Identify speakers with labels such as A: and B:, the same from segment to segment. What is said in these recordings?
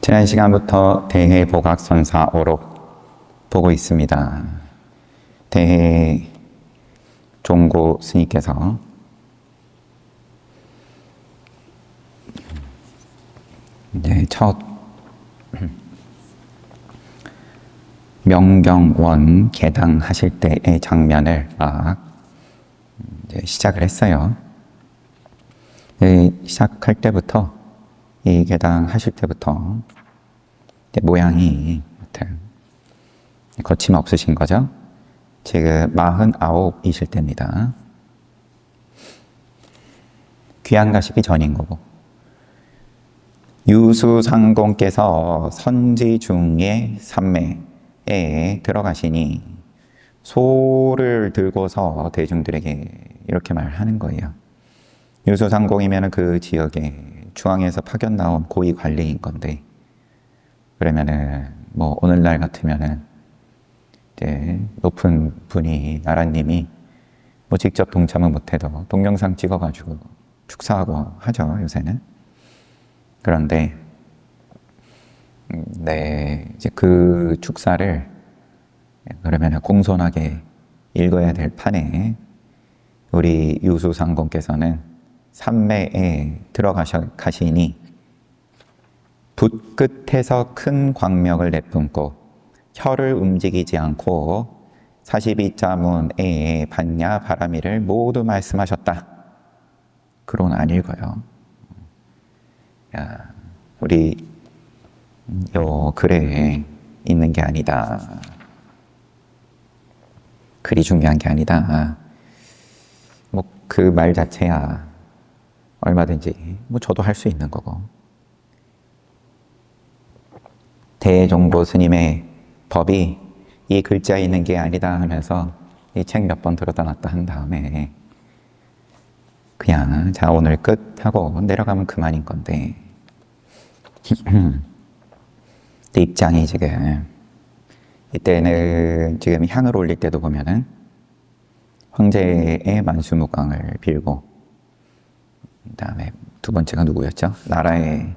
A: 지난 시간부터 대해 복학선사 어록 보고 있습니다. 대해 종고 스님께서 이제 첫 명경원 개당하실 때의 장면을 이제 시작을 했어요. 시작할 때부터 이 개당하실 때부터 모양이 거침없으신 거죠. 지금 49이실 때입니다. 귀양 가시기 전인 거고, 유수상공께서 선지 중에 삼매에 들어가시니 소를 들고서 대중들에게 이렇게 말하는 거예요. 유수상공이면 그 지역에 중앙에서 파견 나온 고위 관리인 건데, 그러면은 뭐 오늘날 같으면은 이제 높은 분이 나라님이 뭐 직접 동참은 못해도 동영상 찍어가지고 축사하고 하죠, 요새는. 그런데 이제 그 축사를 그러면 공손하게 읽어야 될 판에 우리 유수상공께서는 삼매에 들어가시니 붓 끝에서 큰 광명을 내뿜고 혀를 움직이지 않고 42자문에 받냐 바라미를 모두 말씀하셨다. 그론 안 읽어요. 우리 요 글에 있는 게 아니다. 글이 중요한 게 아니다. 뭐 그 말 자체야 얼마든지 뭐 저도 할 수 있는 거고, 대종보 스님의 법이 이 글자에 있는 게 아니다 하면서 이 책 몇 번 들었다 놨다 한 다음에 그냥 자 오늘 끝 하고 내려가면 그만인 건데 입장이 지금 이때는 지금 향을 올릴 때도 보면은 황제의 만수무강을 빌고, 그 다음에 두 번째가 누구였죠? 나라의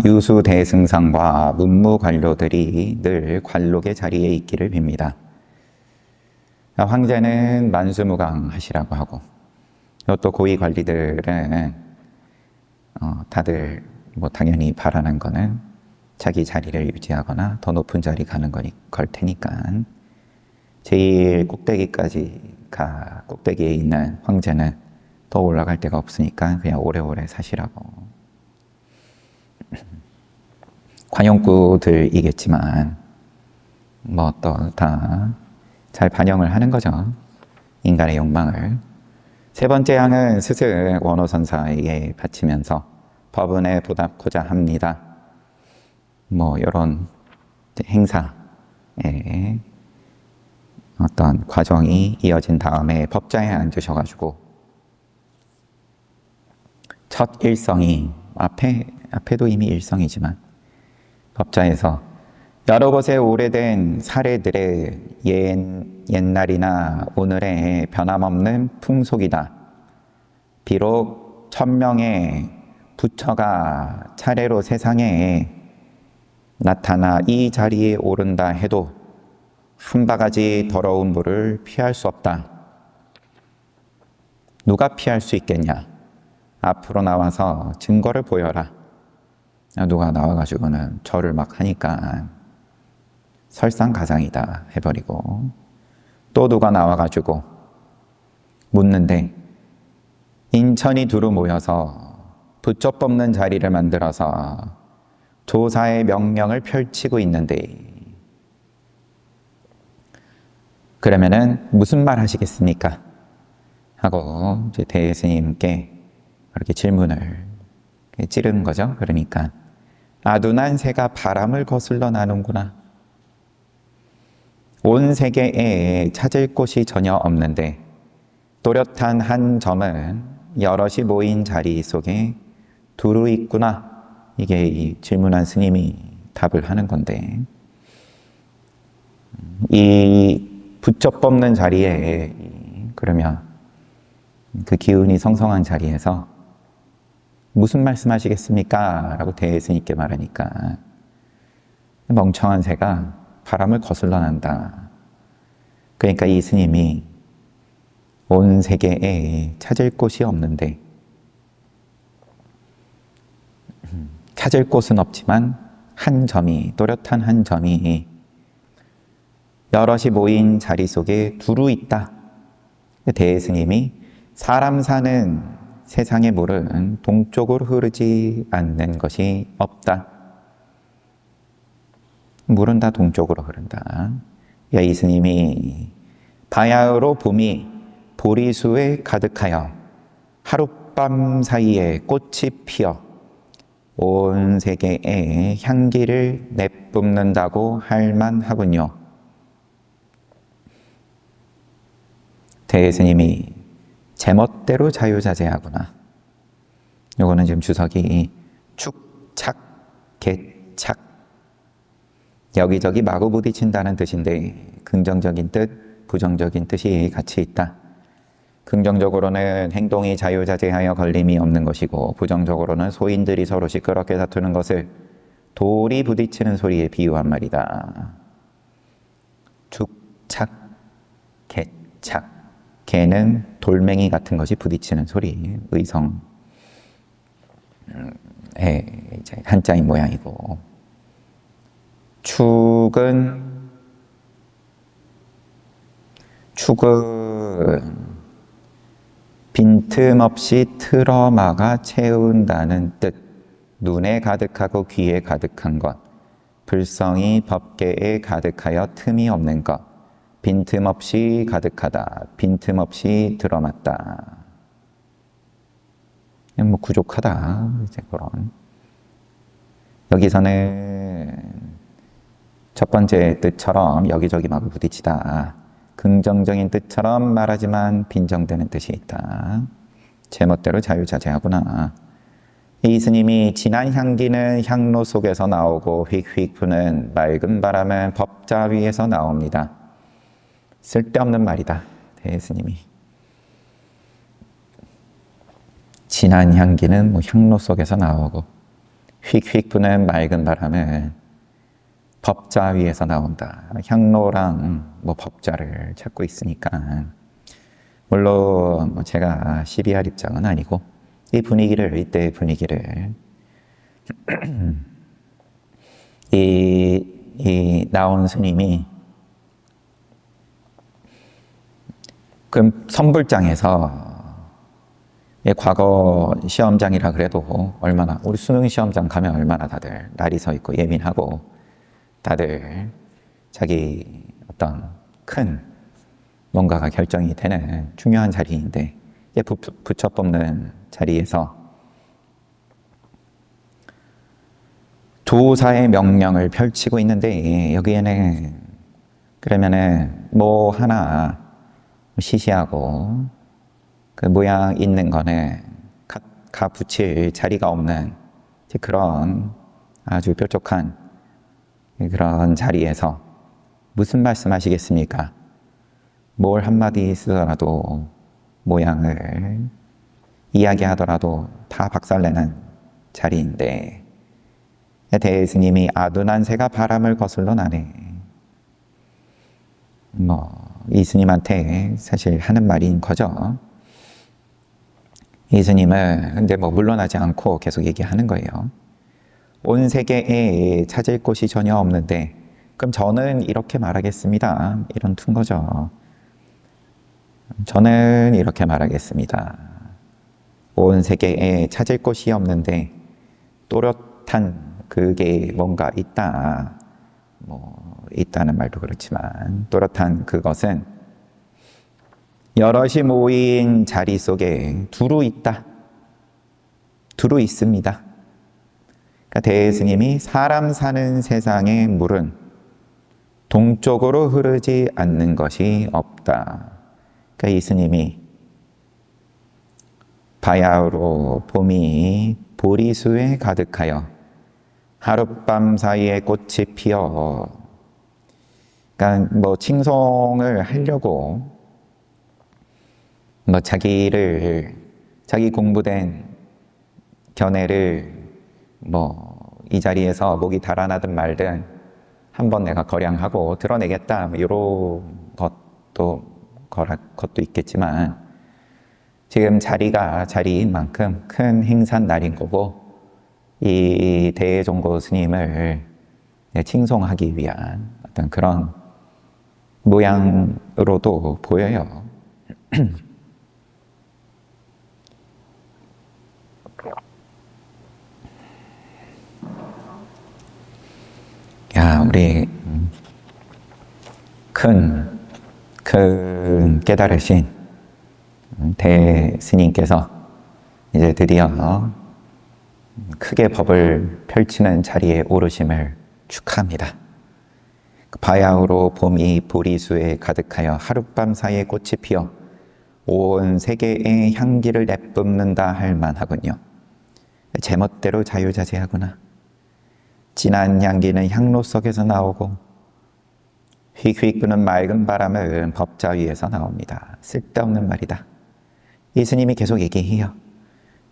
A: 유수대승상과 문무관료들이 늘 관록의 자리에 있기를 빕니다. 황제는 만수무강 하시라고 하고, 또 고위 관리들은 다들 뭐 당연히 바라는 거는 자기 자리를 유지하거나 더 높은 자리 가는 거니 걸 테니까 제일 꼭대기에 있는 황제는 더 올라갈 데가 없으니까 그냥 오래오래 사시라고. 관용구들이겠지만 뭐 또 다 잘 반영을 하는 거죠, 인간의 욕망을. 세 번째 양은 스승 원호선사에게 바치면서 법은에 보답고자 합니다. 뭐 이런 행사에 어떤 과정이 이어진 다음에 법자에 앉으셔가지고 첫 일성이 앞에도 이미 일성이지만 법자에서 여러 곳의 오래된 사례들의 옛날이나 오늘의 변함없는 풍속이다. 비록 1000명의 부처가 차례로 세상에 나타나 이 자리에 오른다 해도 한 바가지 더러운 물을 피할 수 없다. 누가 피할 수 있겠냐? 앞으로 나와서 증거를 보여라. 누가 나와가지고는 절을 막 하니까 설상가상이다 해버리고, 또 누가 나와가지고 묻는데 인천이 두루 모여서 부처 뽑는 자리를 만들어서 조사의 명령을 펼치고 있는데 그러면은 무슨 말 하시겠습니까? 하고 이제 대스님께 그렇게 질문을 찌르는 거죠. 그러니까 아둔한 새가 바람을 거슬러 나는구나. 온 세계에 찾을 곳이 전혀 없는데 또렷한 한 점은 여럿이 모인 자리 속에 두루 있구나. 이게 이 질문한 스님이 답을 하는 건데, 이 부처 뽑는 자리에 그러면 그 기운이 성성한 자리에서 무슨 말씀하시겠습니까? 라고 대스님께 말하니까 멍청한 새가 바람을 거슬러 난다. 그러니까 이 스님이 온 세계에 찾을 곳이 없는데 찾을 곳은 없지만 한 점이, 또렷한 한 점이 여럿이 모인 자리 속에 두루 있다. 대스님이 사람 사는 세상의 물은 동쪽으로 흐르지 않는 것이 없다. 물은 다 동쪽으로 흐른다. 이 스님이 바야흐로 봄이 보리수에 가득하여 하룻밤 사이에 꽃이 피어 온 세계에 향기를 내뿜는다고 할 만하군요. 대스님이 제멋대로 자유자재하구나. 요거는 지금 주석이 축착, 개착, 여기저기 마구 부딪힌다는 뜻인데 긍정적인 뜻, 부정적인 뜻이 같이 있다. 긍정적으로는 행동이 자유자재하여 걸림이 없는 것이고 부정적으로는 소인들이 서로 시끄럽게 다투는 것을 돌이 부딪히는 소리에 비유한 말이다. 축착, 개착. 개는 돌멩이 같은 것이 부딪히는 소리, 의성의 이제 한자인 모양이고, 축은 빈틈없이 틀어막아 채운다는 뜻, 눈에 가득하고 귀에 가득한 것, 불성이 법계에 가득하여 틈이 없는 것, 빈틈없이 가득하다, 빈틈없이 들어맞다. 뭐 부족하다, 이제 그런. 여기서는 첫 번째 뜻처럼 여기저기 막 부딪히다. 긍정적인 뜻처럼 말하지만 빈정되는 뜻이 있다. 제멋대로 자유자재하구나. 이 스님이 진한 향기는 향로 속에서 나오고 휙휙 부는 맑은 바람은 법자 위에서 나옵니다. 쓸데없는 말이다. 대스님이. 진한 향기는 뭐 향로 속에서 나오고 휙휙 부는 맑은 바람은 법자 위에서 나온다. 향로랑 뭐 법자를 찾고 있으니까 물론 뭐 제가 시비할 입장은 아니고 이때의 분위기를 이 나온 스님이 그럼 선불장에서 과거 시험장이라 그래도 얼마나 우리 수능 시험장 가면 얼마나 다들 날이 서 있고 예민하고 다들 자기 어떤 큰 뭔가가 결정이 되는 중요한 자리인데 부처 뽑는 자리에서 조사의 명령을 펼치고 있는데 여기에는 그러면은 뭐 하나 시시하고 그 모양 있는 거는 가 붙일 자리가 없는 그런 아주 뾰족한 그런 자리에서 무슨 말씀하시겠습니까? 뭘 한마디 쓰더라도 모양을 이야기하더라도 다 박살내는 자리인데 대스님이 아둔한 새가 바람을 거슬러 나네. 이 스님한테 사실 하는 말인 거죠. 이 스님은 근데 물러나지 않고 계속 얘기하는 거예요. 온 세계에 찾을 곳이 전혀 없는데 그럼 저는 이렇게 말하겠습니다. 이런 툰 거죠. 저는 이렇게 말하겠습니다. 온 세계에 찾을 곳이 없는데 또렷한 그게 뭔가 있다. 있다는 말도 그렇지만 또렷한 그것은 여럿이 모인 자리 속에 두루 있다. 두루 있습니다. 그러니까 대스님이 사람 사는 세상의 물은 동쪽으로 흐르지 않는 것이 없다. 그러니까 이 스님이 바야흐로 봄이 보리수에 가득하여 하룻밤 사이에 꽃이 피어 그러니까 칭송을 하려고 뭐 자기 공부된 견해를 뭐 이 자리에서 목이 달아나든 말든 한번 내가 거량하고 드러내겠다, 뭐 이런 것도 있겠지만, 지금 자리가 자리인 만큼 큰 행사인 날인 거고, 이 대종고 스님을 칭송하기 위한 어떤 그런 모양으로도 보여요. 야, 우리 큰 깨달으신 대스님께서 이제 드디어 크게 법을 펼치는 자리에 오르심을 축하합니다. 바야흐로 봄이 보리수에 가득하여 하룻밤 사이에 꽃이 피어 온 세계에 향기를 내뿜는다 할 만하군요. 제멋대로 자유자재하구나. 진한 향기는 향로 속에서 나오고 휙휙 부는 맑은 바람은 법자 위에서 나옵니다. 쓸데없는 말이다. 이 스님이 계속 얘기해요.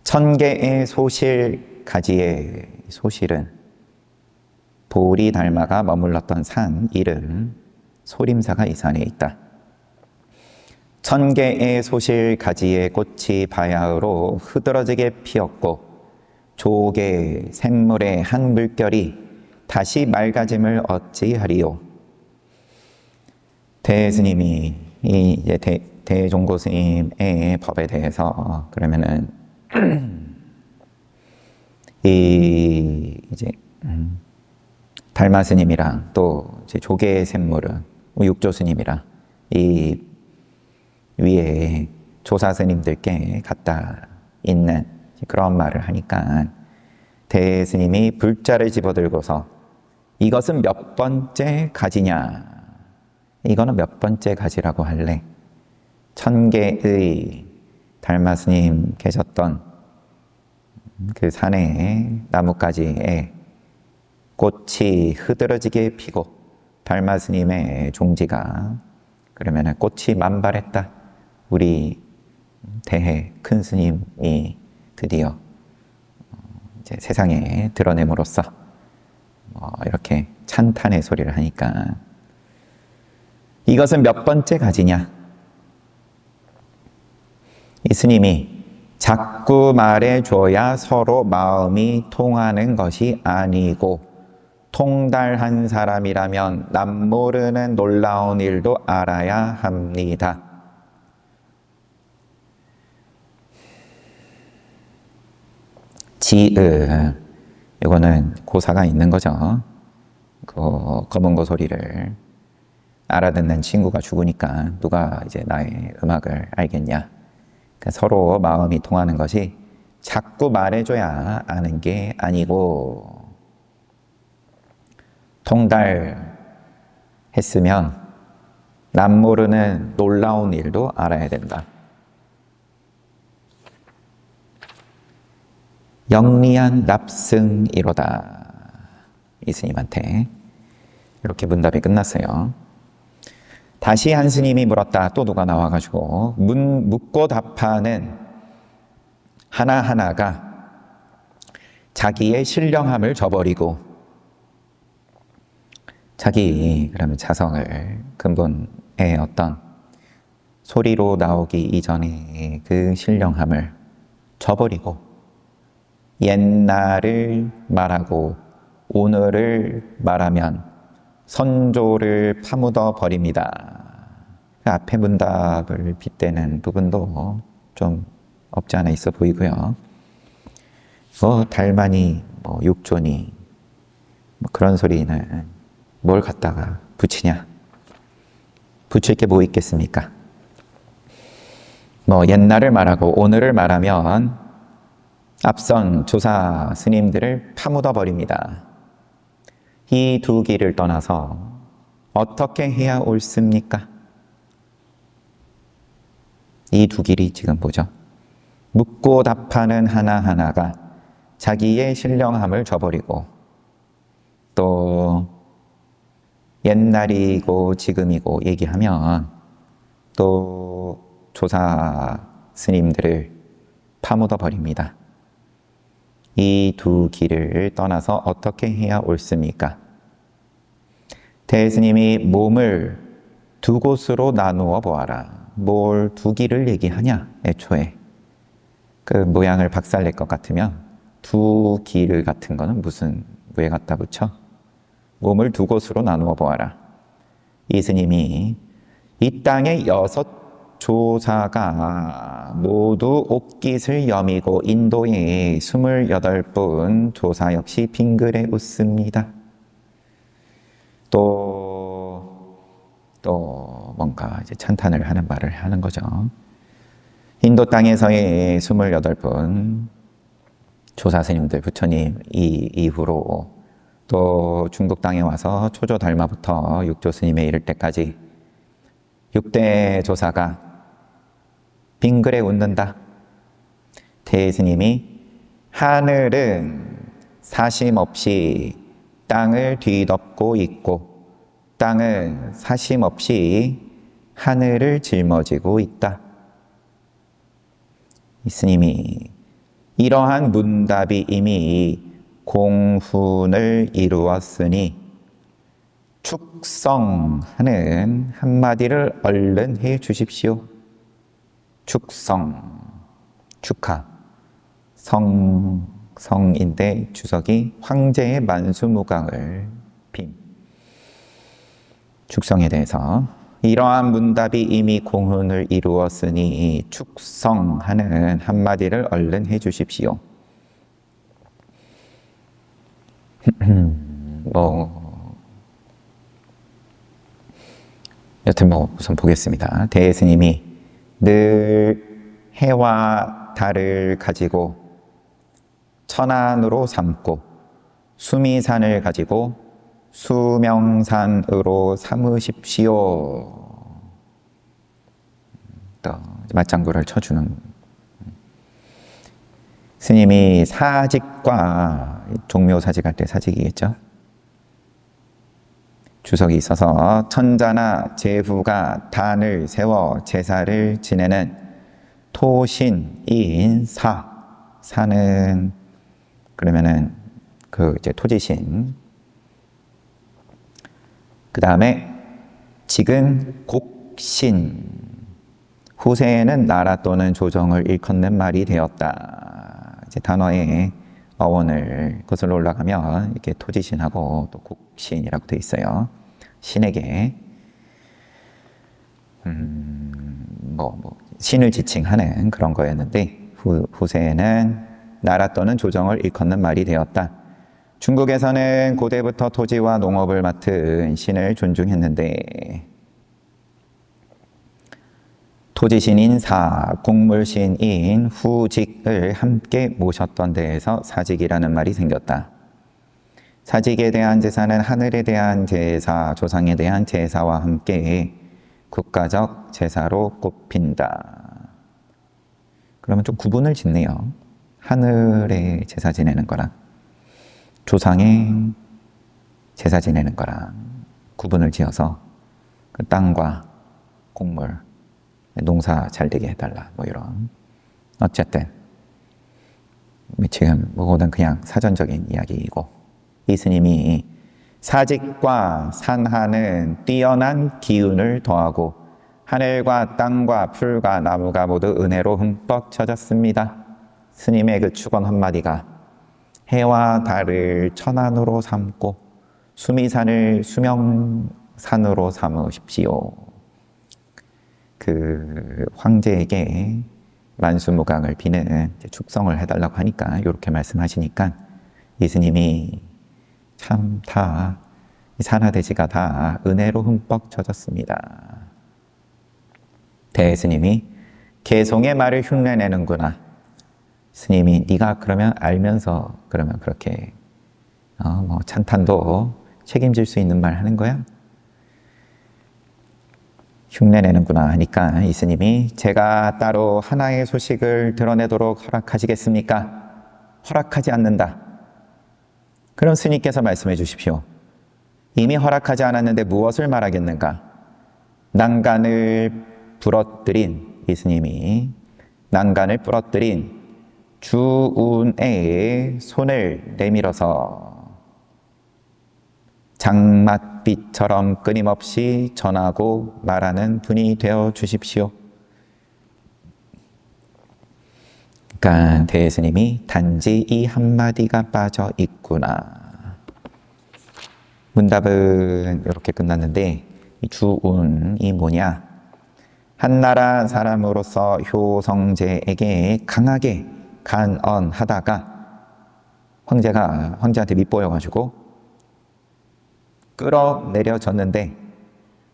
A: 1000개의 소실 가지의 소실은 보리 달마가 머물렀던 산 이름 소림사가 이 산에 있다. 1000개의 소실 가지의 꽃이 바야흐로 흐드러지게 피었고 조개 샘물의 한 물결이 다시 맑아짐을 어찌하리요. 대스님이 이제 대종고 스님의 법에 대해서 그러면은 이제 달마 스님이랑 또 이제 조계 샘물은 육조 스님이랑 이 위에 조사 스님들께 갖다 있는 그런 말을 하니까 대스님이 불자를 집어들고서 이것은 몇 번째 가지냐? 이거는 몇 번째 가지라고 할래? 1000개의 달마 스님 계셨던 그 산의 나뭇가지에 꽃이 흐드러지게 피고 달마 스님의 종지가 그러면 꽃이 만발했다. 우리 대해 큰 스님이 드디어 이제 세상에 드러냄으로써 이렇게 찬탄의 소리를 하니까 이것은 몇 번째 가지냐? 이 스님이 자꾸 말해줘야 서로 마음이 통하는 것이 아니고 통달한 사람이라면 남모르는 놀라운 일도 알아야 합니다. 지으, 이거는 고사가 있는 거죠. 그 검은 고 소리를 알아듣는 친구가 죽으니까 누가 이제 나의 음악을 알겠냐. 그러니까 서로 마음이 통하는 것이 자꾸 말해줘야 아는 게 아니고 통달했으면 남모르는 놀라운 일도 알아야 된다. 영리한 납승이로다. 이 스님한테 이렇게 문답이 끝났어요. 다시 한 스님이 물었다. 또 누가 나와가지고 묻고 답하는 하나하나가 자기의 신령함을 저버리고 자기 그러면 자성을 근본의 어떤 소리로 나오기 이전에 그 신령함을 저버리고 옛날을 말하고 오늘을 말하면 선조를 파묻어 버립니다. 그 앞에 문답을 빗대는 부분도 좀 없지 않아 있어 보이고요. 달마니, 육조니, 그런 소리는 뭘 갖다가 붙이냐? 붙일 게 뭐 있겠습니까? 옛날을 말하고 오늘을 말하면 앞선 조사 스님들을 파묻어 버립니다. 이 두 길을 떠나서 어떻게 해야 옳습니까? 이 두 길이 지금 뭐죠? 묻고 답하는 하나하나가 자기의 신령함을 저버리고 또 옛날이고 지금이고 얘기하면 또 조사 스님들을 파묻어 버립니다. 이 두 길을 떠나서 어떻게 해야 옳습니까? 대스님이 몸을 두 곳으로 나누어 보아라. 뭘 두 길을 얘기하냐? 애초에 그 모양을 박살낼 것 같으면 두 길 같은 거는 무슨 왜 갖다 붙여? 몸을 두 곳으로 나누어 보아라. 이 스님이 이 땅의 6 조사가 모두 옥깃을 여미고 인도의 28분 조사 역시 빙글에 웃습니다. 또 뭔가 이제 찬탄을 하는 말을 하는 거죠. 인도 땅에서의 28분 조사 스님들, 부처님 이후로 또 중국 땅에 와서 초조 달마부터 육조 스님에 이를 때까지 6대 조사가 빙글에 웃는다. 대스님이 하늘은 사심없이 땅을 뒤덮고 있고 땅은 사심없이 하늘을 짊어지고 있다. 이 스님이 이러한 문답이 이미 공훈을 이루었으니 축성하는 한마디를 얼른 해 주십시오. 축성, 축하, 성인데 주석이 황제의 만수무강을 빔. 축성에 대해서 이러한 문답이 이미 공훈을 이루었으니 축성하는 한마디를 얼른 해 주십시오. 여튼 우선 보겠습니다. 대스님이 늘 해와 달을 가지고 천안으로 삼고 수미산을 가지고 수명산으로 삼으십시오. 또 맞장구를 쳐주는 스님이 사직과 종묘사직 할 때 사직이겠죠. 주석이 있어서 천자나 제후가 단을 세워 제사를 지내는 토신인 사는 그러면은 그 이제 토지신. 그 다음에 직은 곡신. 후세에는 나라 또는 조정을 일컫는 말이 되었다. 이제 단어의 어원을 거슬러 올라가면 이렇게 토지신하고 또 곡신이라고 되어 있어요. 신에게 신을 지칭하는 그런 거였는데 후세에는 나라 또는 조정을 일컫는 말이 되었다. 중국에서는 고대부터 토지와 농업을 맡은 신을 존중했는데 토지신인 사, 곡물신인 후직을 함께 모셨던 데에서 사직이라는 말이 생겼다. 사직에 대한 제사는 하늘에 대한 제사, 조상에 대한 제사와 함께 국가적 제사로 꼽힌다. 그러면 좀 구분을 짓네요. 하늘에 제사 지내는 거랑 조상에 제사 지내는 거랑 구분을 지어서 그 땅과 곡물, 농사 잘 되게 해달라, 이런. 어쨌든 지금 뭐든 그냥 사전적인 이야기이고, 이 스님이 사직과 산하는 뛰어난 기운을 더하고 하늘과 땅과 풀과 나무가 모두 은혜로 흠뻑 젖었습니다. 스님의 그 축원 한마디가 해와 달을 천안으로 삼고 수미산을 수명산으로 삼으십시오. 그 황제에게 만수무강을 비는 축성을 해달라고 하니까 이렇게 말씀하시니까 이 스님이 참 다 산하대지가 다 은혜로 흠뻑 젖었습니다. 대스님이 개송의 말을 흉내내는구나. 스님이 네가 그러면 알면서 그러면 그렇게 찬탄도 책임질 수 있는 말 하는 거야? 흉내내는구나 하니까 이 스님이 제가 따로 하나의 소식을 드러내도록 허락하시겠습니까? 허락하지 않는다. 그럼 스님께서 말씀해 주십시오. 이미 허락하지 않았는데 무엇을 말하겠는가? 난간을 부러뜨린 이스님이 난간을 부러뜨린 주운에 손을 내밀어서 장맛빛처럼 끊임없이 전하고 말하는 분이 되어 주십시오. 그러니까 대스님이 단지 이 한마디가 빠져 있구나. 문답은 이렇게 끝났는데 이 주운이 뭐냐? 한나라 사람으로서 효성제에게 강하게 간언하다가 황제한테 밉보여가지고 끌어내려졌는데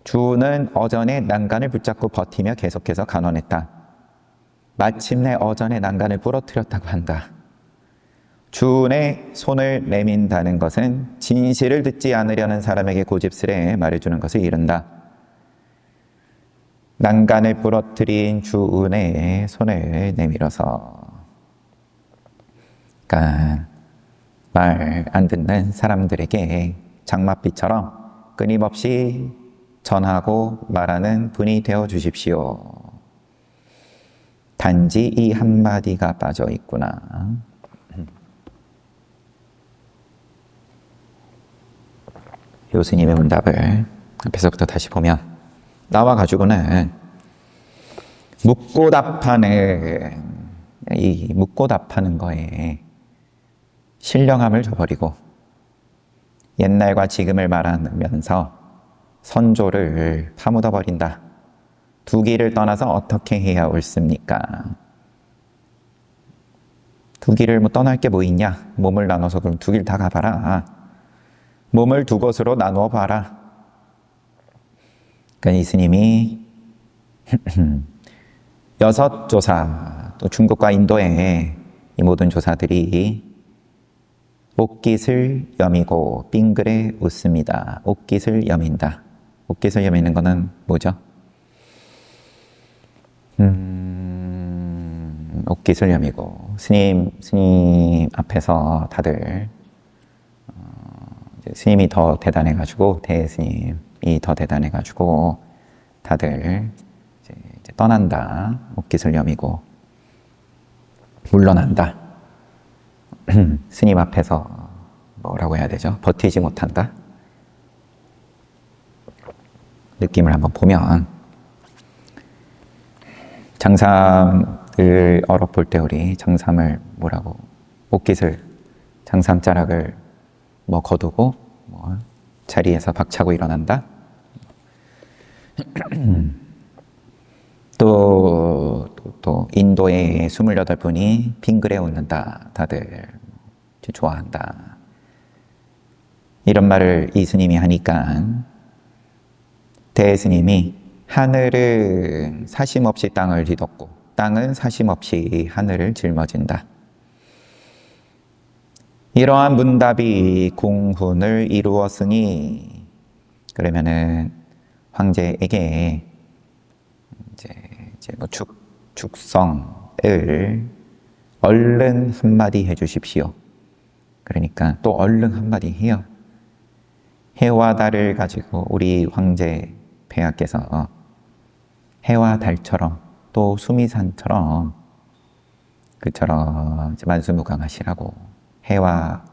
A: 주운은 어전의 난간을 붙잡고 버티며 계속해서 간언했다. 마침내 어전의 난간을 부러뜨렸다고 한다. 주운의 손을 내민다는 것은 진실을 듣지 않으려는 사람에게 고집스레 말해주는 것을 이른다. 난간을 부러뜨린 주운의 손을 내밀어서, 그러니까 말 안 듣는 사람들에게 장맛비처럼 끊임없이 전하고 말하는 분이 되어 주십시오. 단지 이 한마디가 빠져 있구나. 요스님의 문답을 앞에서부터 다시 보면 나와가지고는 묻고 답하는, 이 묻고 답하는 거에 신령함을 저버리고 옛날과 지금을 말하면서 선조를 파묻어버린다. 두 길을 떠나서 어떻게 해야 옳습니까? 두 길을 떠날 게 뭐 있냐? 몸을 나눠서 그럼 두 길 다 가봐라. 몸을 두 곳으로 나누어 봐라. 그러니까 이스님이 6 조사, 또 중국과 인도의 이 모든 조사들이 옥깃을 여미고 빙그레 웃습니다. 옥깃을 여민다. 옥깃을 여미는 거는 뭐죠? 옥깃을 여미고 스님 앞에서 다들 스님이 더 대단해가지고 대스님이 더 대단해가지고 다들 이제 떠난다. 옥깃을 여미고 물러난다. 스님 앞에서 뭐라고 해야 되죠? 버티지 못한다. 느낌을 한번 보면 장삼을 얼어볼 때 우리 장삼을 뭐라고 옥깃을 장삼자락을 뭐 거두고 뭐 자리에서 박차고 일어난다. 또 인도의 28분이 빙그레 웃는다. 다들 좋아한다. 이런 말을 이 스님이 하니까 대스님이 하늘은 사심없이 땅을 뒤덮고 땅은 사심없이 하늘을 짊어진다. 이러한 문답이 공훈을 이루었으니 그러면은 황제에게 이제 뭐 축성을 얼른 한마디 해주십시오. 그러니까 또 얼른 한마디 해요. 해와 달을 가지고 우리 황제 폐하께서 해와 달처럼 또 수미산처럼 그처럼 만수무강하시라고 해와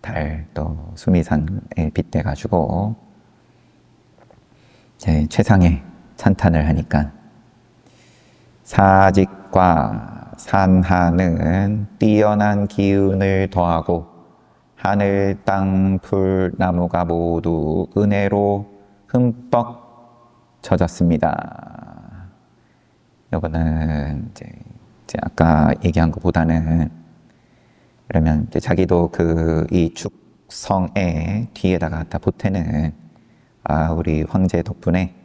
A: 달 또 수미산에 빗대 가지고 최상의 찬탄을 하니까 사직과 산하는 뛰어난 기운을 더하고 하늘, 땅, 풀, 나무가 모두 은혜로 흠뻑 젖었습니다. 이거는 이제 아까 얘기한 것보다는 그러면 이제 자기도 이 축성의 뒤에다가 갖다 보태는 우리 황제 덕분에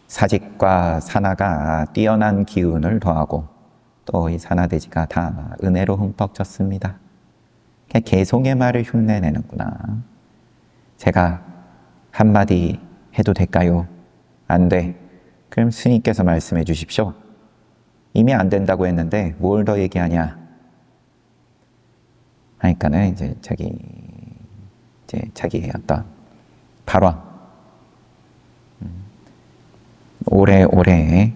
A: 사직과 산하가 뛰어난 기운을 더하고 또 이 산하대지가 다 은혜로 흠뻑 젖습니다. 개송의 말을 흉내내는구나. 제가 한마디 해도 될까요? 안 돼. 그럼 스님께서 말씀해 주십시오. 이미 안 된다고 했는데 뭘 더 얘기하냐? 하니까는 이제 자기의 어떤 발언. 오래오래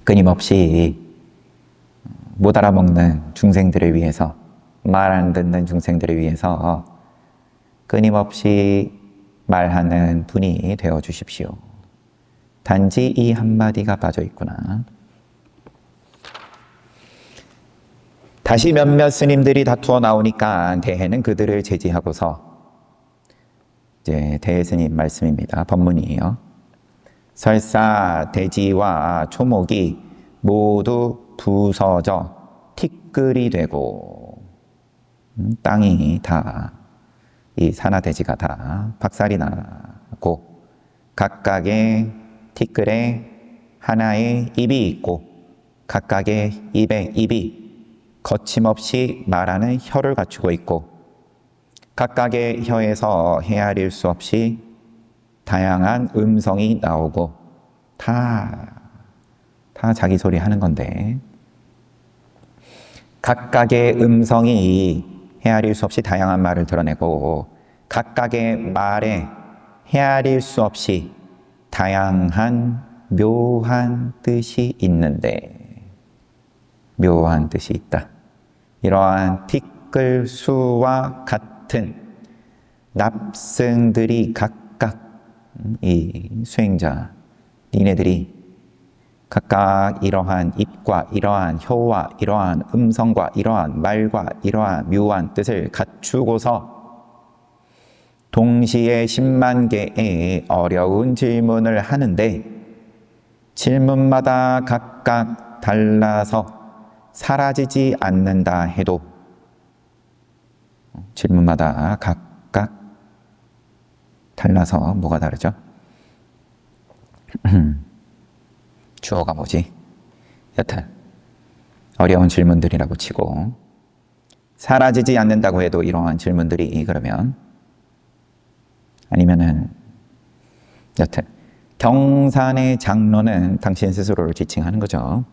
A: 끊임없이 못 알아먹는 중생들을 위해서, 말 안 듣는 중생들을 위해서 끊임없이 말하는 분이 되어 주십시오. 단지 이 한마디가 빠져 있구나. 다시 몇몇 스님들이 다투어 나오니까 대해는 그들을 제지하고서, 이제 대해 스님 말씀입니다. 법문이에요. 설사 대지와 초목이 모두 부서져 티끌이 되고, 땅이 다, 이 산하대지가 다 박살이 나고, 각각의 티끌에 하나의 입이 있고, 각각의 입에 입이 거침없이 말하는 혀를 갖추고 있고, 각각의 혀에서 헤아릴 수 없이 다양한 음성이 나오고, 다 자기 소리 하는 건데, 각각의 음성이 헤아릴 수 없이 다양한 말을 드러내고, 각각의 말에 헤아릴 수 없이 다양한 묘한 뜻이 있는데, 묘한 뜻이 있다. 이러한 티끌 수와 같은 납승들이 각각, 이 수행자, 니네들이 각각 이러한 입과 이러한 혀와 이러한 음성과 이러한 말과 이러한 묘한 뜻을 갖추고서 동시에 10만 개의 어려운 질문을 하는데, 질문마다 각각 달라서 사라지지 않는다 해도, 질문마다 각각 달라서 뭐가 다르죠? 주어가 뭐지? 여튼 어려운 질문들이라고 치고, 사라지지 않는다고 해도 이러한 질문들이, 그러면 아니면은 여튼 경산의 장로는 당신 스스로를 지칭하는 거죠.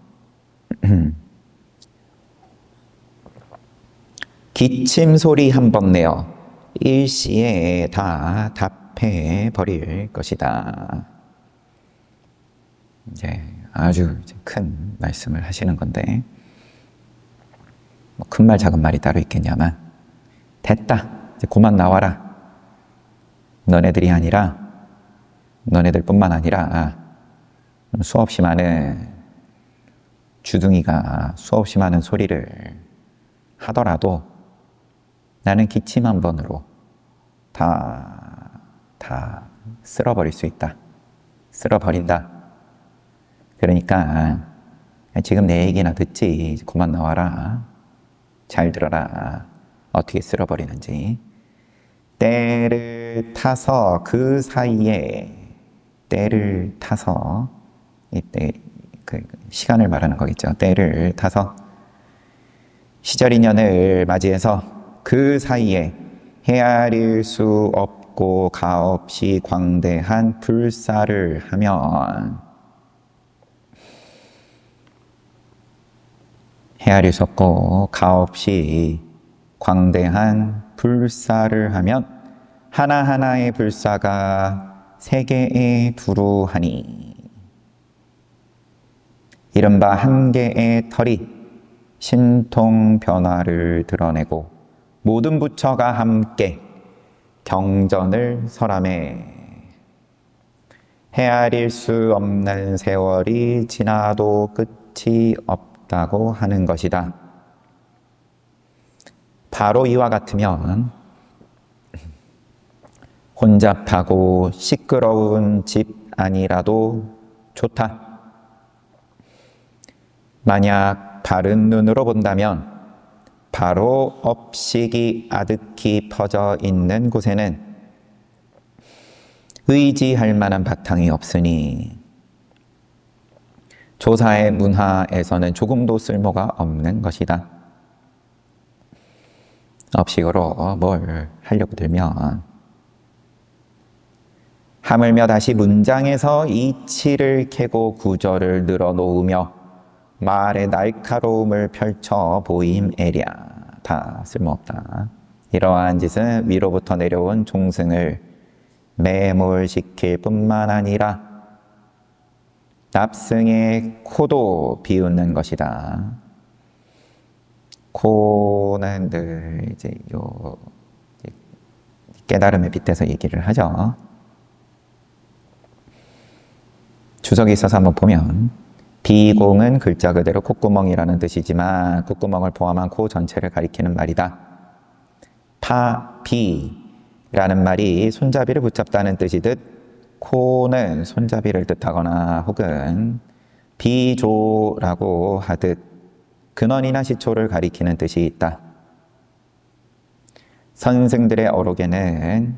A: 기침 소리 한 번 내어 일시에 다 답해 버릴 것이다. 이제 아주 큰 말씀을 하시는 건데, 뭐 큰 말 작은 말이 따로 있겠냐만, 됐다, 이제 그만 나와라. 너네들이 아니라, 너네들뿐만 아니라 수없이 많은 주둥이가 수없이 많은 소리를 하더라도 나는 기침 한 번으로 다 쓸어버릴 수 있다. 쓸어버린다. 그러니까 지금 내 얘기나 듣지, 그만 나와라. 잘 들어라. 어떻게 쓸어버리는지. 때를 타서 그 사이에, 때를 타서, 이때 그 시간을 말하는 거겠죠. 때를 타서 시절 인연을 맞이해서 그 사이에 헤아릴 수 없고 가없이 광대한 불사를 하면, 헤아릴 수 없고 가없이 광대한 불사를 하면 하나하나의 불사가 세계에 두루하니, 이른바 한 개의 털이 신통 변화를 드러내고 모든 부처가 함께 경전을 설하매 헤아릴 수 없는 세월이 지나도 끝이 없다고 하는 것이다. 바로 이와 같으면 혼잡하고 시끄러운 집 아니라도 좋다. 만약 바른 눈으로 본다면 바로 업식이 아득히 퍼져 있는 곳에는 의지할 만한 바탕이 없으니 조사의 문화에서는 조금도 쓸모가 없는 것이다. 업식으로 뭘 하려고 들면 하물며 다시 문장에서 이치를 캐고 구절을 늘어놓으며 말의 날카로움을 펼쳐 보임애랴. 다 쓸모없다. 이러한 짓은 위로부터 내려온 종승을 매몰시킬 뿐만 아니라 납승의 코도 비웃는 것이다. 코는 늘 이제 요 깨달음에 빗대서 얘기를 하죠. 주석이 있어서 한번 보면 비공은 글자 그대로 콧구멍이라는 뜻이지만 콧구멍을 포함한 코 전체를 가리키는 말이다. 비라는 말이 손잡이를 붙잡다는 뜻이듯 코는 손잡이를 뜻하거나 혹은 비조라고 하듯 근원이나 시초를 가리키는 뜻이 있다. 선생들의 어록에는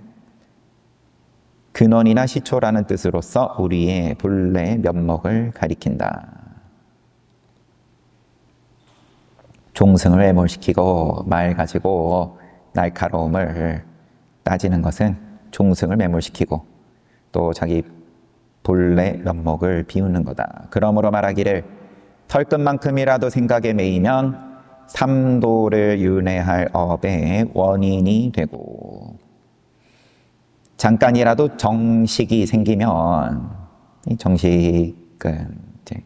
A: 근원이나 시초라는 뜻으로서 우리의 본래 면목을 가리킨다. 종승을 매몰시키고 말 가지고 날카로움을 따지는 것은 종승을 매몰시키고 또 자기 본래 면목을 비우는 거다. 그러므로 말하기를 털끝만큼이라도 생각에 매이면 삼도를 윤회할 업의 원인이 되고 잠깐이라도 정식이 생기면 이 정식은 이제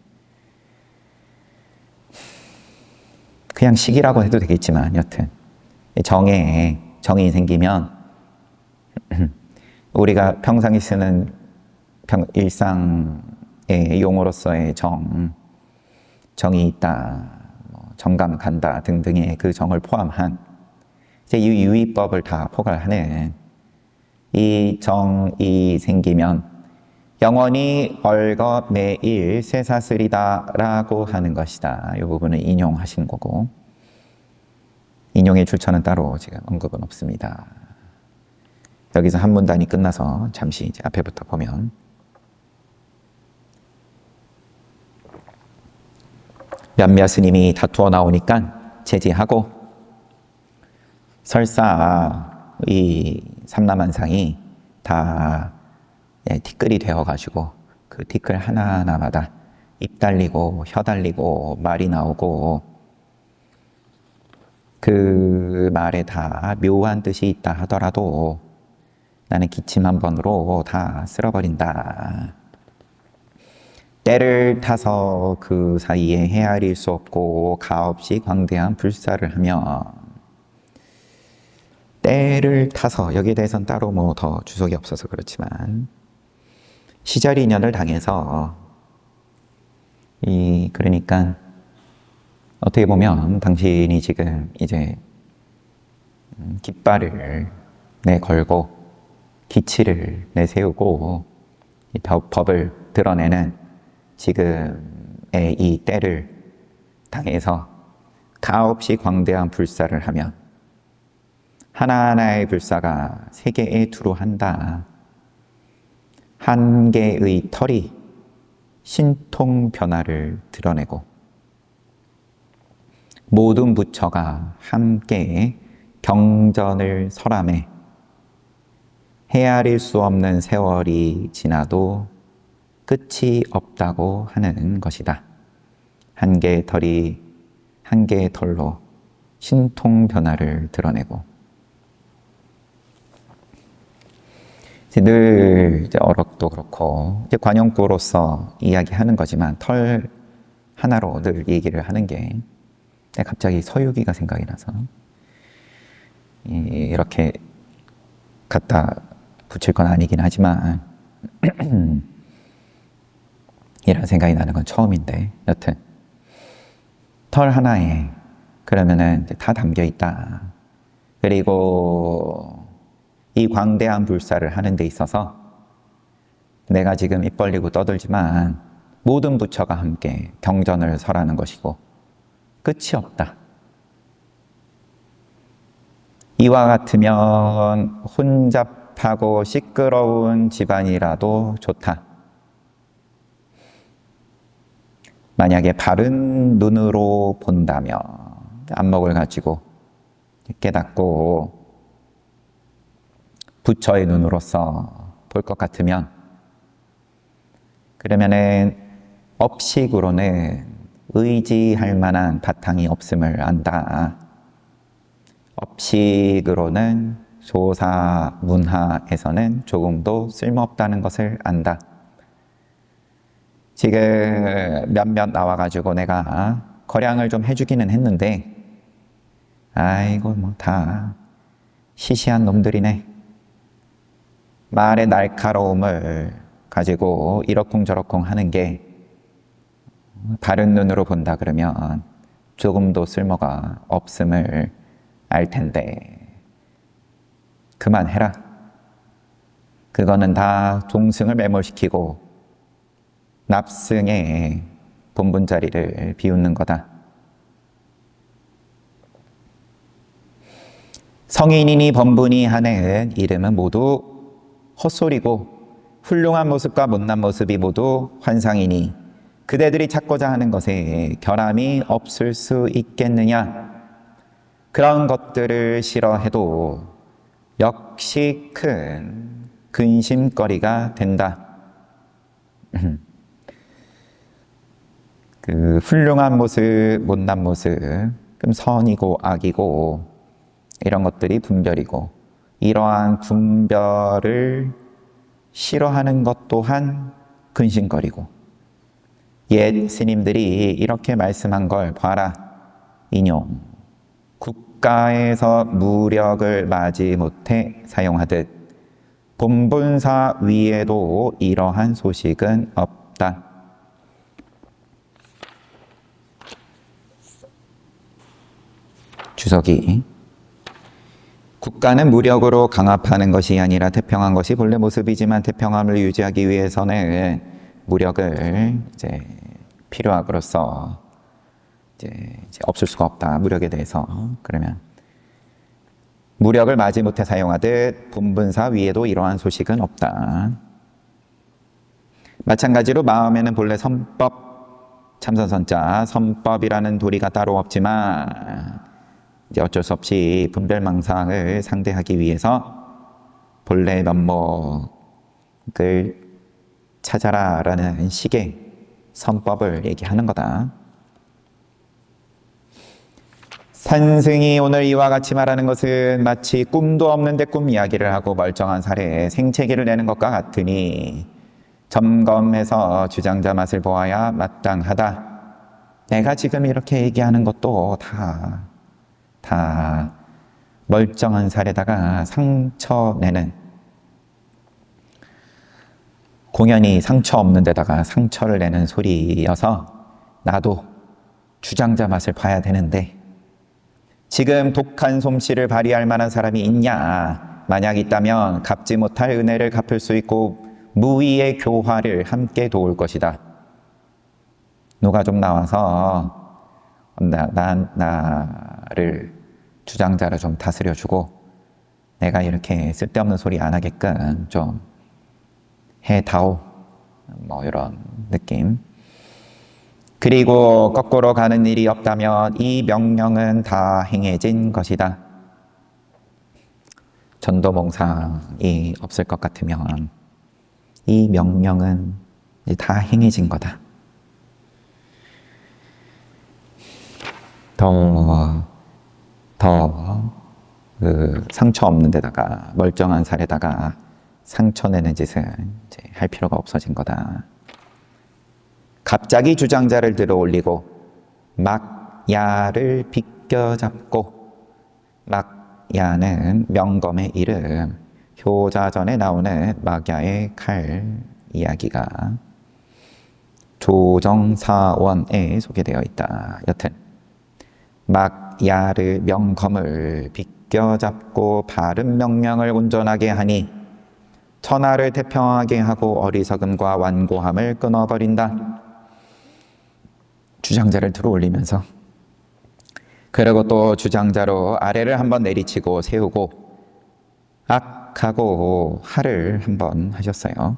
A: 그냥 식이라고 해도 되겠지만 여튼 정이 생기면 우리가 평상시 쓰는 일상의 용어로서의 정이 있다, 정감 간다 등등의 그 정을 포함한 이제 이 유의법을 다 포괄하는 이 정이 생기면 영원히 얼거 매일 쇠사슬이다 라고 하는 것이다. 이 부분은 인용하신 거고 인용의 출처는 따로 지금 언급은 없습니다. 여기서 한 문단이 끝나서 잠시 이제 앞에부터 보면 몇몇 스님이 다투어 나오니까 제지하고 설사 이 삼라만상이 다 티끌이 되어가지고 그 티끌 하나하나마다 입 달리고 혀 달리고 말이 나오고 그 말에 다 묘한 뜻이 있다 하더라도 나는 기침 한 번으로 다 쓸어버린다. 때를 타서 그 사이에 헤아릴 수 없고 가없이 광대한 불사를 하며 때를 타서 여기에 대해서는 따로 뭐 더 주석이 없어서 그렇지만 시절 인연을 당해서 그러니까 어떻게 보면 당신이 지금 이제 깃발을 내걸고 기치를 내세우고 법을 드러내는 지금의 이 때를 당해서 가없이 광대한 불사를 하며 하나하나의 불사가 세계에 두루한다. 한 개의 털이 신통 변화를 드러내고 모든 부처가 함께 경전을 설하매 헤아릴 수 없는 세월이 지나도 끝이 없다고 하는 것이다. 한 개의 털이 한 개의 털로 신통 변화를 드러내고 늘 이제 어록도 그렇고 이제 관용구로서 이야기하는 거지만 털 하나로 늘 얘기를 하는 게 갑자기 서유기가 생각이 나서 이렇게 갖다 붙일 건 아니긴 하지만 이런 생각이 나는 건 처음인데 여튼 털 하나에 그러면은 다 담겨 있다. 그리고 이 광대한 불사를 하는 데 있어서 내가 지금 입 벌리고 떠들지만 모든 부처가 함께 경전을 설하는 것이고 끝이 없다. 이와 같으면 혼잡하고 시끄러운 집안이라도 좋다. 만약에 바른 눈으로 본다며 안목을 가지고 깨닫고 부처의 눈으로서 볼 것 같으면 그러면은 업식으로는 의지할 만한 바탕이 없음을 안다. 업식으로는 조사 문화에서는 조금도 쓸모없다는 것을 안다. 지금 몇몇 나와가지고 내가 거량을 좀 해주기는 했는데, 아이고 뭐 다 시시한 놈들이네. 말의 날카로움을 가지고 이러쿵저러쿵 하는 게 바른 눈으로 본다 그러면 조금도 쓸모가 없음을 알 텐데, 그만해라. 그거는 다 동승을 매몰시키고 납승의 본분 자리를 비웃는 거다. 성인이니 범분이 하는 이름은 모두 헛소리고 훌륭한 모습과 못난 모습이 모두 환상이니 그대들이 찾고자 하는 것에 결함이 없을 수 있겠느냐. 그런 것들을 싫어해도 역시 큰 근심거리가 된다. 그 훌륭한 모습, 못난 모습, 그럼 선이고 악이고 이런 것들이 분별이고, 이러한 분별을 싫어하는 것 또한 근심거리고, 옛 스님들이 이렇게 말씀한 걸 봐라. 인용. 국가에서 무력을 마지 못해 사용하듯 본분사 위에도 이러한 소식은 없다. 주석이 국가는 무력으로 강압하는 것이 아니라 태평한 것이 본래 모습이지만 태평함을 유지하기 위해서는 무력을 이제 필요함으로써 이제 없을 수가 없다. 무력에 대해서. 그러면 무력을 마지 못해 사용하듯 본분사 위에도 이러한 소식은 없다. 마찬가지로 마음에는 본래 선법, 참선선자, 선법이라는 도리가 따로 없지만 이제 어쩔 수 없이 분별망상을 상대하기 위해서 본래 면목을 찾아라라는 식의 선법을 얘기하는 거다. 산승이 오늘 이와 같이 말하는 것은 마치 꿈도 없는데 꿈 이야기를 하고 멀쩡한 사례에 생채기를 내는 것과 같으니 점검해서 주장자 맛을 보아야 마땅하다. 내가 지금 이렇게 얘기하는 것도 다 멀쩡한 사례다가 상처 내는, 공연히 상처 없는 데다가 상처를 내는 소리여서 나도 주장자 맛을 봐야 되는데, 지금 독한 솜씨를 발휘할 만한 사람이 있냐? 만약 있다면 갚지 못할 은혜를 갚을 수 있고 무의의 교화를 함께 도울 것이다. 누가 좀 나와서 나를 주장자를 좀 다스려주고 내가 이렇게 쓸데없는 소리 안 하게끔 좀 해다오. 뭐 이런 느낌. 그리고 거꾸로 가는 일이 없다면 이 명령은 다 행해진 것이다. 전도몽상이 없을 것 같으면 이 명령은 이제 다 행해진 거다. 그 상처 없는 데다가 멀쩡한 살에다가 상처 내는 짓은 이제 할 필요가 없어진 거다. 갑자기 주장자를 들어 올리고 막 야를 비껴잡고, 막 야는 명검의 이름, 효자전에 나오는 막야의 칼 이야기가 조정사원에 소개되어 있다. 여튼 막 야를 명검을 비껴잡고 바른 명령을 온전하게 하니 천하를 태평하게 하고 어리석음과 완고함을 끊어버린다. 주장자를 들어 올리면서, 그리고 또 주장자로 아래를 한번 내리치고 세우고 악하고 하를 한번 하셨어요.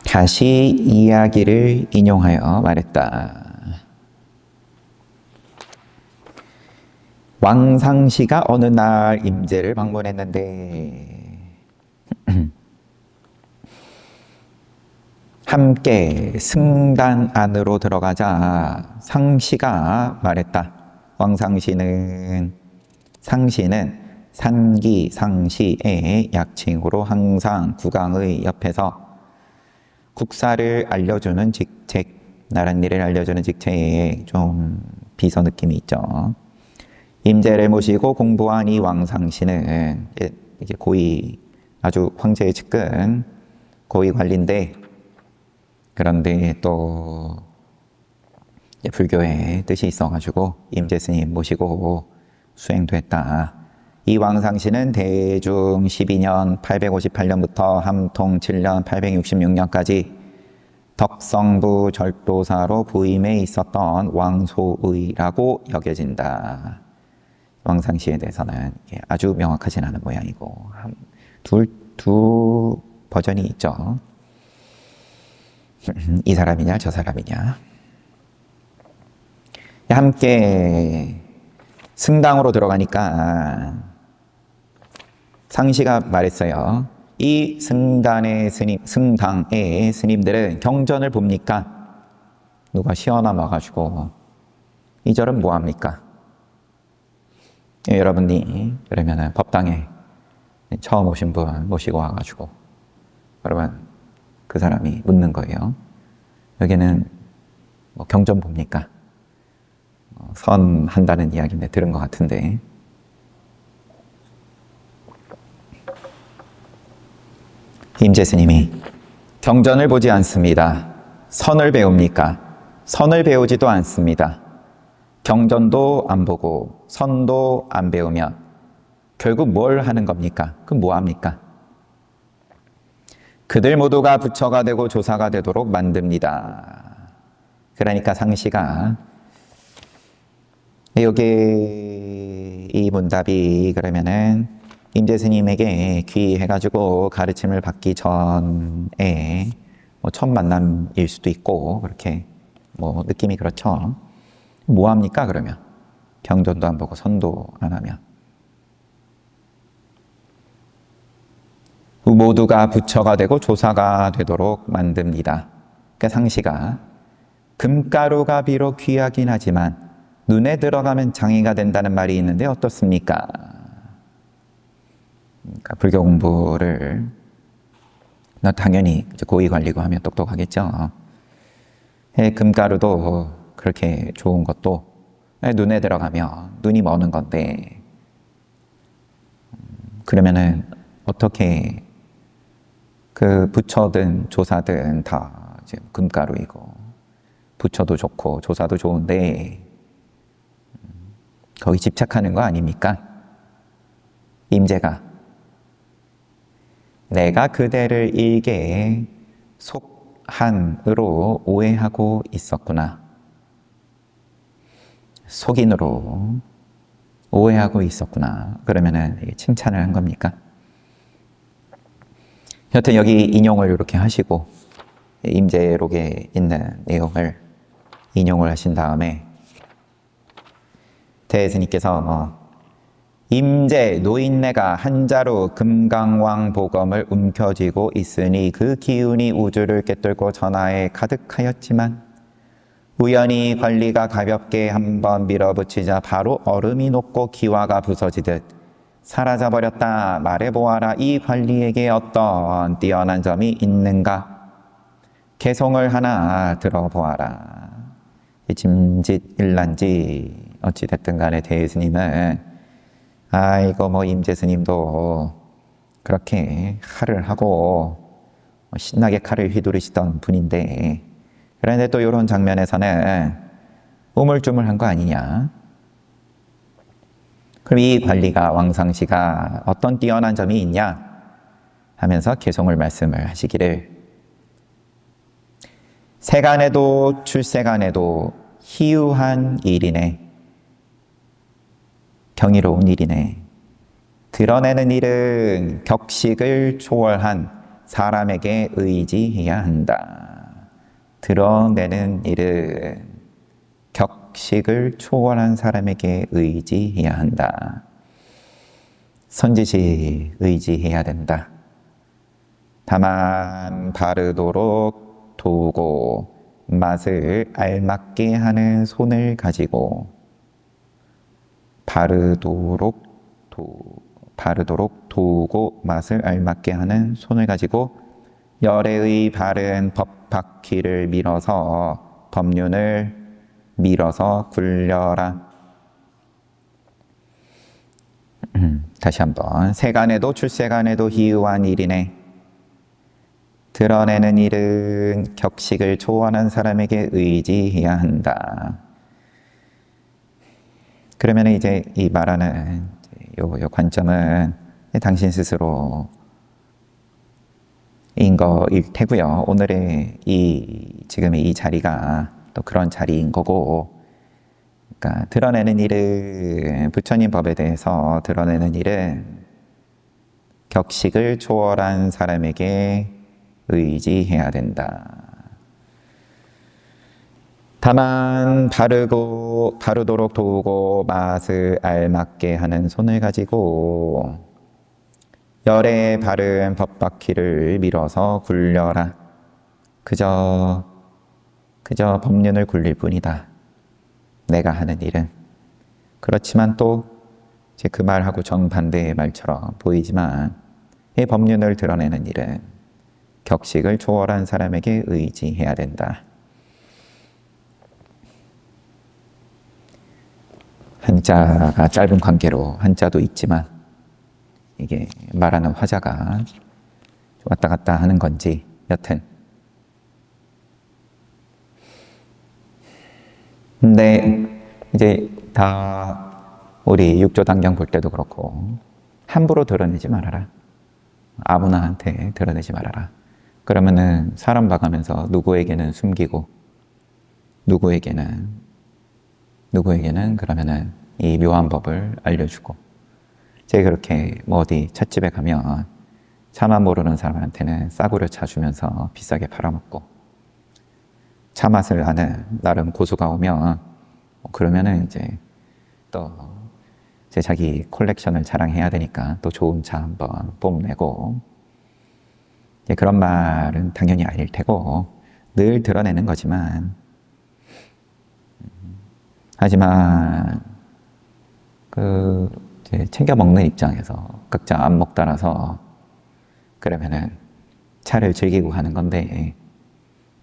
A: 다시 이야기를 인용하여 말했다. 왕상시가 어느 날 임제를 방문했는데 함께 승단 안으로 들어가자 상시가 말했다. 상시는 산기 상시의 약칭으로 항상 국왕의 옆에서 국사를 알려주는 직책, 나랏일을 알려주는 직책에 좀 비서 느낌이 있죠. 임제를 모시고 공부한 이 왕상시는 이제 고위, 아주 황제의 측근 고위 관리인데, 그런데 또 불교의 뜻이 있어가지고 임재 스님 모시고 수행도 했다. 이 왕상시는 대중 12년 858년부터 함통 7년 866년까지 덕성부 절도사로 부임해 있었던 왕소의라고 여겨진다. 왕상시에 대해서는 아주 명확하진 않은 모양이고 두 버전이 있죠. 이 사람이냐 저 사람이냐. 함께 승당으로 들어가니까 상시가 말했어요. 이 승당의 스님들은 경전을 봅니까? 누가 시원함 와가지고 이 절은 뭐합니까? 여러분이 그러면은 법당에 처음 오신 분 모시고 와가지고 그러면 그 사람이 묻는 거예요. 여기는 뭐 경전 봅니까? 선한다는 이야기인데 들은 것 같은데, 임재 스님이 경전을 보지 않습니다. 선을 배웁니까? 선을 배우지도 않습니다. 경전도 안 보고 선도 안 배우면 결국 뭘 하는 겁니까? 그럼 뭐 합니까? 그들 모두가 부처가 되고 조사가 되도록 만듭니다. 그러니까 상시가 여기 이 문답이 그러면은 임재 스님에게 귀해가지고 가르침을 받기 전에 뭐 첫 만남일 수도 있고 그렇게 뭐 느낌이 그렇죠. 뭐 합니까 그러면? 경전도 안 보고 선도 안 하면. 모두가 부처가 되고 조사가 되도록 만듭니다. 그러니까 상시가 금가루가 비록 귀하긴 하지만 눈에 들어가면 장애가 된다는 말이 있는데 어떻습니까? 그러니까 불교 공부를 당연히 고위 관리고 하면 똑똑하겠죠. 금가루도 그렇게 좋은 것도 눈에 들어가면 눈이 머는 건데, 그러면은 어떻게 그 부처든 조사든 다 이제 금가루이고 부처도 좋고 조사도 좋은데 거기 집착하는 거 아닙니까? 임재가 내가 그대를 일개 속한으로 오해하고 있었구나. 속인으로 오해하고 있었구나. 그러면은 칭찬을 한 겁니까? 여튼 여기 인용을 이렇게 하시고 임재록에 있는 내용을 인용을 하신 다음에 대스님께서 임재 노인네가 한자로 금강왕 보검을 움켜쥐고 있으니 그 기운이 우주를 꿰뚫고 전하에 가득하였지만 우연히 관리가 가볍게 한번 밀어붙이자 바로 얼음이 녹고 기와가 부서지듯 사라져버렸다. 말해보아라. 이 관리에게 어떤 뛰어난 점이 있는가? 개송을 하나 들어보아라. 짐짓 일란지 어찌됐든 간에 대스님은 이거 뭐 임재 스님도 그렇게 칼을 하고 신나게 칼을 휘두르시던 분인데, 그런데 또 이런 장면에서는 우물쭈물한 거 아니냐? 그럼 이 관리가 왕상시가 어떤 뛰어난 점이 있냐? 하면서 개송을 말씀을 하시기를, 세간에도 출세간에도 희유한 일이네. 경이로운 일이네. 드러내는 일은 격식을 초월한 사람에게 의지해야 한다. 드러내는 일은 격식을 초월한 사람에게 의지해야 한다. 선지시 의지해야 된다. 다만 바르도록 도우고 맛을 알맞게 하는 손을 가지고 바르도록 도우고 맛을 알맞게 하는 손을 가지고 열애의 바른 법 바퀴를 밀어서 법륜을 밀어서 굴려라. 다시 한번. 세간에도 출세간에도 희유한 일이네. 드러내는 일은 격식을 초월한 사람에게 의지해야 한다. 그러면 이제 이 말하는 요 관점은 당신 스스로인 거일 테고요. 오늘의 지금의 이 자리가 또 그런 자리인 거고, 그러니까 드러내는 일은 부처님 법에 대해서 드러내는 일은 격식을 초월한 사람에게 의지해야 된다. 다만 바르도록 도우고 맛을 알맞게 하는 손을 가지고 열에 바른 법바퀴를 밀어서 굴려라. 그저 법륜을 굴릴 뿐이다. 내가 하는 일은. 그렇지만 또 이제 그 말하고 정반대의 말처럼 보이지만 이 법륜을 드러내는 일은 격식을 초월한 사람에게 의지해야 된다. 한자가 짧은 관계로 한자도 있지만 이게 말하는 화자가 왔다 갔다 하는 건지 여튼. 근데 이제 다 우리 육조단경 볼 때도 그렇고 함부로 드러내지 말아라. 아무나한테 드러내지 말아라. 그러면은 사람 봐가면서 누구에게는 숨기고 누구에게는 그러면은 이 묘한 법을 알려주고, 제가 그렇게 뭐 어디 찻집에 가면 차만 모르는 사람한테는 싸구려 차 주면서 비싸게 팔아먹고, 차 맛을 아는 나름 고수가 오면 그러면은 이제 또 이제 자기 콜렉션을 자랑해야 되니까 또 좋은 차 한번 뽐내고, 이제 그런 말은 당연히 아닐 테고 늘 드러내는 거지만, 하지만 이제 챙겨 먹는 입장에서 각자 안목 따라서 그러면은 차를 즐기고 가는 건데,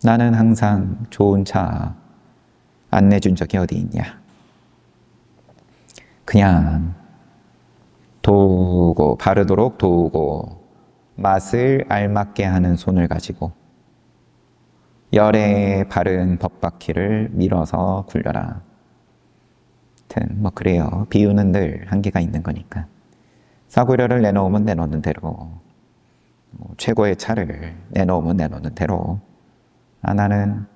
A: 나는 항상 좋은 차 안 내준 적이 어디 있냐. 그냥 바르도록 도우고 맛을 알맞게 하는 손을 가지고 열에 바른 법바퀴를 밀어서 굴려라. 하여튼 뭐 그래요. 비유는 늘 한계가 있는 거니까. 싸구려를 내놓으면 내놓는 대로, 최고의 차를 내놓으면 내놓는 대로, 나는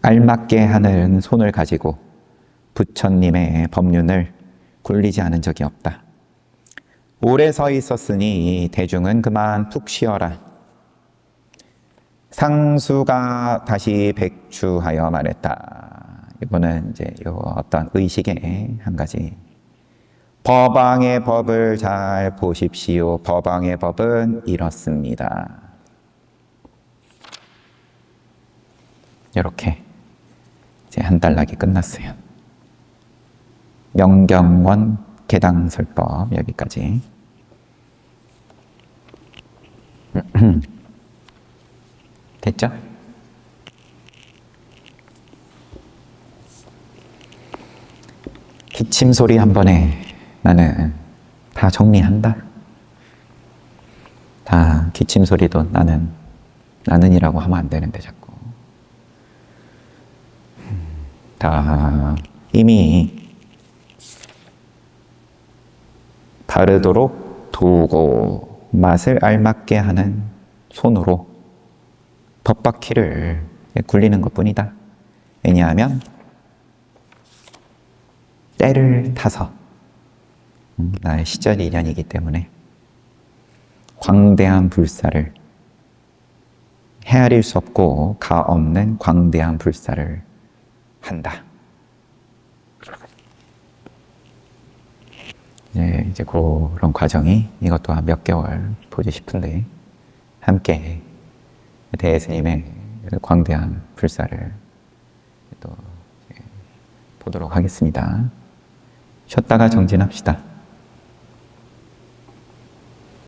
A: 알맞게 하는 손을 가지고 부처님의 법륜을 굴리지 않은 적이 없다. 오래 서 있었으니 대중은 그만 푹 쉬어라. 상수가 다시 백추하여 말했다. 이거는 이제 어떤 의식의 한 가지. 법왕의 법을 잘 보십시오. 법왕의 법은 이렇습니다. 이렇게 이제 한 단락이 끝났어요. 명경원 개당설법 여기까지. 됐죠? 기침 소리 한 번에 나는 다 정리한다. 다 기침 소리도 나는이라고 하면 안 되는데 자꾸. 다 이미 바르도록 도우고 맛을 알맞게 하는 손으로 법바퀴를 굴리는 것뿐이다. 왜냐하면 때를 타서 나의 시절 인연이기 때문에 광대한 불사를, 헤아릴 수 없고 가 없는 광대한 불사를 한다. 이제 그런 과정이 이것 또한 몇 개월 보지 싶은데, 함께 대스님의 광대한 불사를 또 보도록 하겠습니다. 쉬었다가 정진합시다.